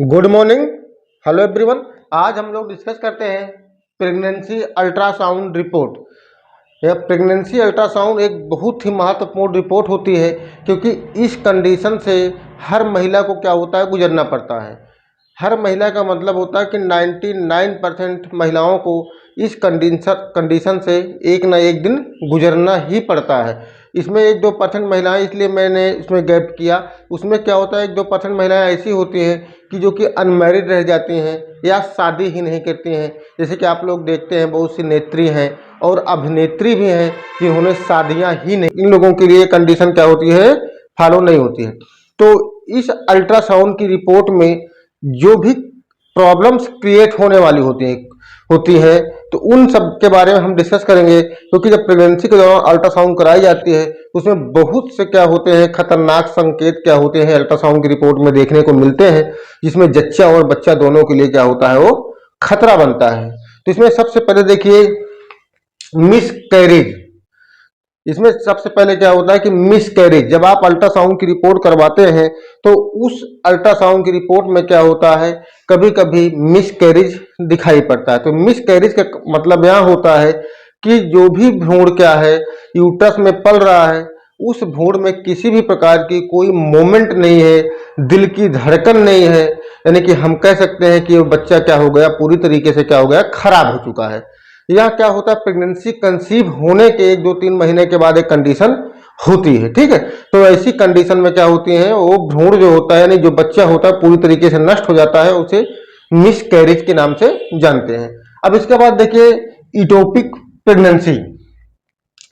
Good morning. Hello everyone. आज हम लोग डिस्कस करते हैं प्रेगनेंसी अल्ट्रासाउंड रिपोर्ट। यह प्रेगनेंसी अल्ट्रासाउंड एक बहुत ही महत्वपूर्ण रिपोर्ट होती है, क्योंकि इस कंडीशन से हर महिला को क्या होता है, गुजरना पड़ता है। हर महिला का मतलब होता है कि 99% महिलाओं को इस कंडीशन से एक ना एक दिन गुजरना ही पड़ता है। इसमें 1-2% महिलाएं, इसलिए मैंने इसमें गैप किया। उसमें क्या होता है, 1-2% महिलाएं ऐसी होती हैं कि जो कि अनमैरिड रह जाती हैं या शादी ही नहीं करती हैं। जैसे कि आप लोग देखते हैं, बहुत सी नेत्री हैं और अभिनेत्री भी हैं जिन्होंने शादियां ही नहीं, इन लोगों के लिए कंडीशन क्या होती है, फॉलो नहीं होती है। तो इस अल्ट्रासाउंड की रिपोर्ट में जो भी प्रॉब्लम्स क्रिएट होने वाली होती है तो उन सब के बारे में हम डिस्कस करेंगे। क्योंकि जब प्रेगनेंसी के दौरान अल्ट्रासाउंड कराई जाती है उसमें बहुत से क्या होते हैं, खतरनाक संकेत क्या होते हैं, अल्ट्रासाउंड की रिपोर्ट में देखने को मिलते हैं, जिसमें जच्चा और बच्चा दोनों के लिए क्या होता है, वो खतरा बनता है। तो इसमें सबसे पहले देखिए मिस कैरेज। इसमें सबसे पहले क्या होता है कि मिस कैरेज, जब आप अल्ट्रासाउंड की रिपोर्ट करवाते हैं तो उस अल्ट्रासाउंड की रिपोर्ट में क्या होता है, कभी कभी मिस कैरेज दिखाई पड़ता है। तो मिस कैरेज का मतलब यह होता है कि जो भी भ्रूण क्या है यूट्रस में पल रहा है, उस भ्रूण में किसी भी प्रकार की कोई मोमेंट नहीं है, दिल की धड़कन नहीं है। यानी कि हम कह सकते हैं कि वो बच्चा क्या हो गया, पूरी तरीके से क्या हो गया, खराब हो चुका है। यह क्या होता है, प्रेगनेंसी कंसीव होने के 1-2-3 महीने के बाद एक कंडीशन होती है। ठीक है, तो ऐसी कंडीशन में क्या होती है, वो भ्रूण जो होता है यानी जो बच्चा होता है पूरी तरीके से नष्ट हो जाता है, उसे मिस कैरेज के नाम से जानते हैं। अब इसके बाद देखिए इटोपिक प्रेगनेंसी।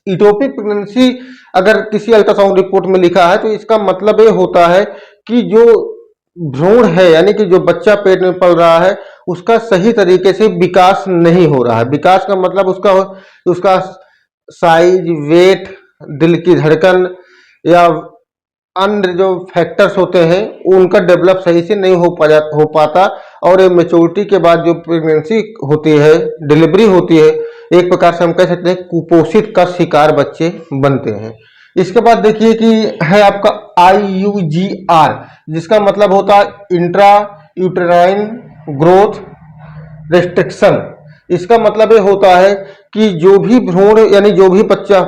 इटोपिक प्रेगनेंसी अगर किसी अल्ट्रासाउंड रिपोर्ट में लिखा है तो इसका मतलब ये होता है कि जो भ्रूण है यानी कि जो बच्चा पेट में पल रहा है उसका सही तरीके से विकास नहीं हो रहा है। विकास का मतलब उसका साइज, वेट, दिल की धड़कन या अन्य जो फैक्टर्स होते हैं उनका डेवलप सही से नहीं हो पाता। और ये मेच्योरिटी के बाद जो प्रेगनेंसी होती है, डिलीवरी होती है, एक प्रकार से हम कह सकते हैं कुपोषित का शिकार बच्चे बनते हैं। इसके बाद देखिए कि है आपका IUGR, जिसका मतलब होता है इंट्रा यूटेराइन ग्रोथ रेस्ट्रिक्शन। इसका मतलब ये होता है कि जो भी भ्रूण यानी जो भी बच्चा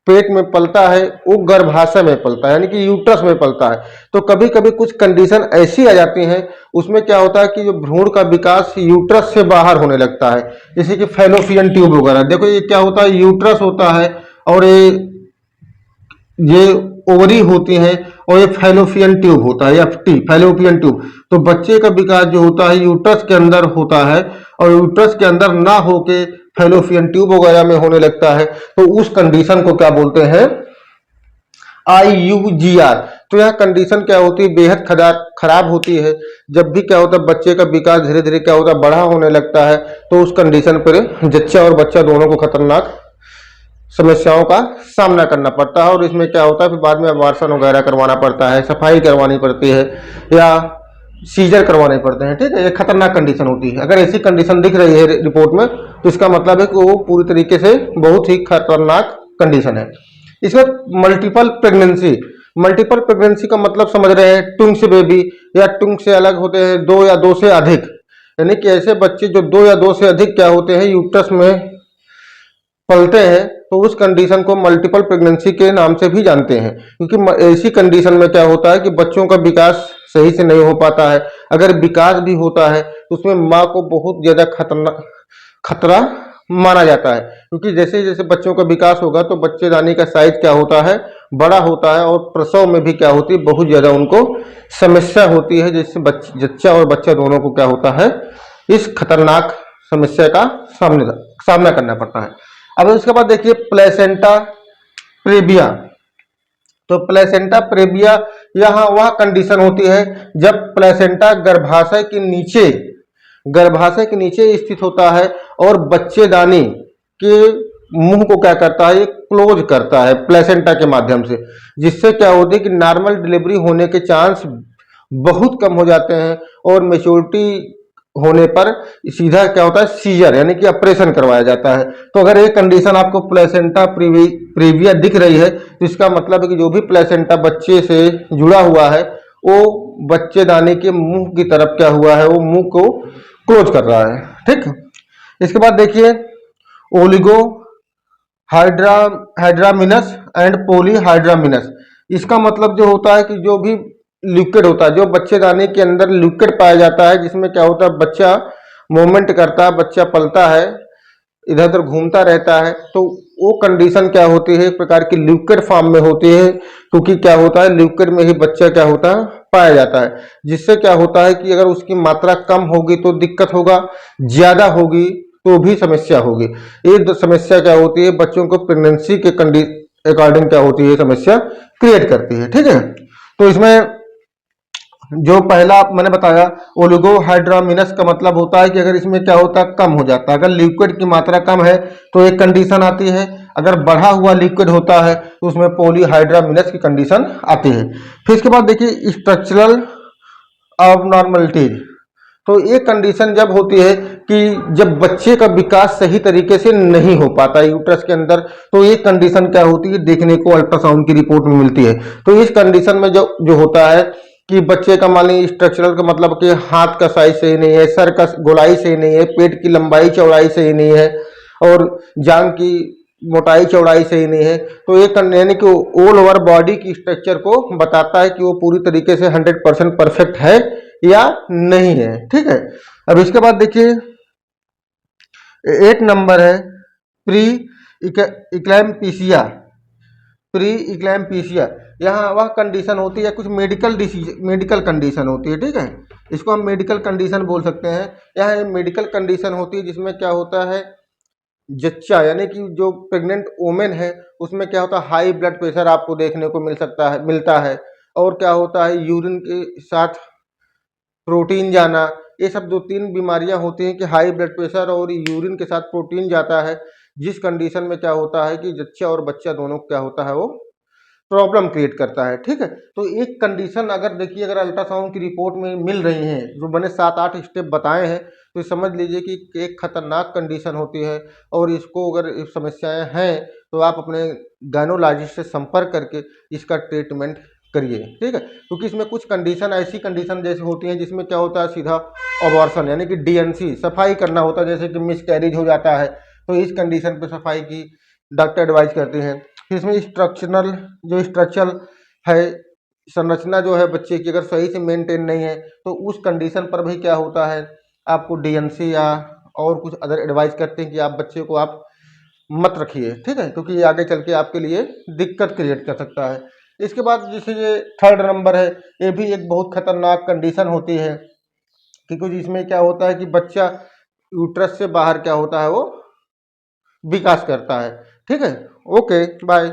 पेट में पलता है वो गर्भाशय में पलता है, यानी कि यूट्रस में पलता है। तो कभी कभी कुछ कंडीशन ऐसी आ जाती हैं, उसमें क्या होता है कि जो भ्रूण का विकास यूट्रस से बाहर होने लगता है, जैसे कि फैलोपियन ट्यूब वगैरह। देखो ये क्या होता है, यूट्रस होता है और ये ओवरी होती हैं और ये फैलोपियन ट्यूब होता है, FT फैलोपियन ट्यूब। तो बच्चे का विकास जो होता है यूट्रस के अंदर होता है और यूट्रस के अंदर ना होके फैलोपियन ट्यूब वगैरह में होने लगता है, तो उस कंडीशन को क्या बोलते हैं, IUGR। तो यह कंडीशन क्या होती है, बेहद खराब होती है। जब भी क्या होता है बच्चे का विकास धीरे धीरे क्या होता है, बड़ा होने लगता है, तो उस कंडीशन पर जच्चा और बच्चा दोनों को खतरनाक समस्याओं का सामना करना पड़ता है। और इसमें क्या होता है, फिर बाद में अबॉर्शन वगैरह करवाना पड़ता है, सफाई करवानी पड़ती है या सीजर करवाने पड़ते हैं। ठीक है, ये खतरनाक कंडीशन होती है। अगर ऐसी कंडीशन दिख रही है रिपोर्ट में तो इसका मतलब है कि वो पूरी तरीके से बहुत ही खतरनाक कंडीशन है। इसमें मल्टीपल प्रेगनेंसी। मल्टीपल प्रेगनेंसी का मतलब समझ रहे हैं, ट्विंस बेबी या ट्विंस से अलग होते हैं 2 या 2 से अधिक, यानी कि ऐसे बच्चे जो 2 या 2 से अधिक क्या होते हैं, यूट्रस में पलते हैं, तो उस कंडीशन को मल्टीपल प्रेगनेंसी के नाम से भी जानते हैं। क्योंकि ऐसी कंडीशन में क्या होता है कि बच्चों का विकास सही से नहीं हो पाता है। अगर विकास भी होता है तो उसमें माँ को बहुत ज्यादा खतरा माना जाता है। क्योंकि जैसे जैसे बच्चों का विकास होगा तो बच्चेदानी का साइज क्या होता है, बड़ा होता है, और प्रसव में भी क्या होती है, बहुत ज्यादा उनको समस्या होती है, जिससे जच्चा और बच्चा दोनों को क्या होता है, इस खतरनाक समस्या का सामना करना पड़ता है। अब उसके बाद देखिए प्लेसेंटा प्रेविया। तो प्लेसेंटा प्रेविया यहाँ वह कंडीशन होती है जब प्लेसेंटा गर्भाशय के नीचे स्थित होता है और बच्चेदानी के मुंह को क्या करता है, ये क्लोज करता है प्लेसेंटा के माध्यम से, जिससे क्या होती है कि नॉर्मल डिलीवरी होने के चांस बहुत कम हो जाते हैं। और मेच्योरिटी होने पर सीधा क्या होता है, सीजर यानी कि ऑपरेशन करवाया जाता है। तो अगर एक कंडीशन आपको प्लेसेंटा प्रेविया दिख रही है तो इसका मतलब है कि जो भी प्लेसेंटा बच्चे से जुड़ा हुआ है वो बच्चेदानी के मुंह की तरफ क्या हुआ है, वो मुंह को क्लोज कर रहा है। ठीक, इसके बाद देखिए ओलिगो हाइड्रा हाइड्रामिनस एंड पोलीहाइड्रामिनस। इसका मतलब जो होता है कि जो भी लिक्विड होता है, जो बच्चेदानी के अंदर लिक्विड पाया जाता है, जिसमें क्या होता है बच्चा मूवमेंट करता है, बच्चा पलता है, इधर उधर घूमता रहता है, तो वो कंडीशन क्या होती है, एक प्रकार की लिक्विड फॉर्म में होती है, क्योंकि क्या होता है लिक्विड में ही बच्चा क्या होता है पाया जाता है। जिससे क्या होता है कि अगर उसकी मात्रा कम होगी तो दिक्कत होगा, ज्यादा होगी तो भी समस्या होगी। ये समस्या क्या होती है, बच्चों को प्रेगनेंसी के अकॉर्डिंग क्या होती है, समस्या क्रिएट करती है। ठीक है, तो इसमें जो पहला मैंने बताया ओलिगोहाइड्रामिनस का मतलब होता है कि अगर इसमें क्या होता है कम हो जाता है, अगर लिक्विड की मात्रा कम है तो एक कंडीशन आती है, अगर बढ़ा हुआ लिक्विड होता है तो उसमें पॉलीहाइड्रामिनस की कंडीशन आती है। फिर इसके बाद देखिए स्ट्रक्चरल abnormalities। तो ये कंडीशन जब होती है कि जब बच्चे का विकास सही तरीके से नहीं हो पाता यूट्रस के अंदर, तो ये कंडीशन क्या होती है देखने को अल्ट्रासाउंड की रिपोर्ट में मिलती है। तो इस कंडीशन में जो जो होता है कि बच्चे का मान लीजिए स्ट्रक्चरल का मतलब कि हाथ का साइज सही नहीं है, सर का गोलाई सही नहीं है, पेट की लंबाई चौड़ाई सही नहीं है, और जांग की मोटाई चौड़ाई सही नहीं है, तो ये यानी कि ऑल ओवर बॉडी की स्ट्रक्चर को बताता है कि वो पूरी तरीके से 100% परफेक्ट है या नहीं है। ठीक है, अब इसके बाद देखिए 8 नंबर है प्री इक्लैम्पीसिया। प्री इक्लैम्पीसिया यहाँ वह कंडीशन होती है, कुछ मेडिकल डिसीज मेडिकल कंडीशन होती है। ठीक है, इसको हम मेडिकल कंडीशन बोल सकते हैं। यह मेडिकल कंडीशन होती है जिसमें क्या होता है जच्चा यानी कि जो प्रेग्नेंट वोमेन है उसमें क्या होता है हाई ब्लड प्रेशर आपको देखने को मिलता है, और क्या होता है यूरिन के साथ प्रोटीन जाना। ये सब दो तीन बीमारियां होती हैं कि हाई ब्लड प्रेशर और यूरिन के साथ प्रोटीन जाता है, जिस कंडीशन में क्या होता है कि जच्चा और बच्चा दोनों क्या होता है वो प्रॉब्लम क्रिएट करता है। ठीक है, तो एक कंडीशन अगर देखिए अगर अल्ट्रासाउंड की रिपोर्ट में मिल रही हैं, जो मैंने 7-8 स्टेप बताए हैं, तो समझ लीजिए कि एक खतरनाक कंडीशन होती है, और इसको अगर समस्याएं हैं तो आप अपने गायनोलॉजिस्ट से संपर्क करके इसका ट्रीटमेंट करिए। ठीक है, क्योंकि इसमें कुछ कंडीशन ऐसी कंडीशन जैसे होती हैं जिसमें क्या होता है सीधा अबॉर्शन यानी कि डीएनसी सफाई करना होता है, जैसे कि मिसकैरेज हो जाता है, तो इस कंडीशन पे सफाई की डॉक्टर एडवाइस करते हैं। फिर इसमें स्ट्रक्चरल है, संरचना जो है बच्चे की अगर सही से मेंटेन नहीं है तो उस कंडीशन पर भी क्या होता है आपको डीएनसी या और कुछ अदर एडवाइस करते हैं कि आप बच्चे को आप मत रखिए। ठीक है, क्योंकि ये आगे चल के आपके लिए दिक्कत क्रिएट कर सकता है। इसके बाद जैसे ये 3rd नंबर है, ये भी एक बहुत खतरनाक कंडीशन होती है, क्योंकि इसमें क्या होता है कि बच्चा यूट्रस से बाहर क्या होता है वो विकास करता है। ठीक है, ओके बाय।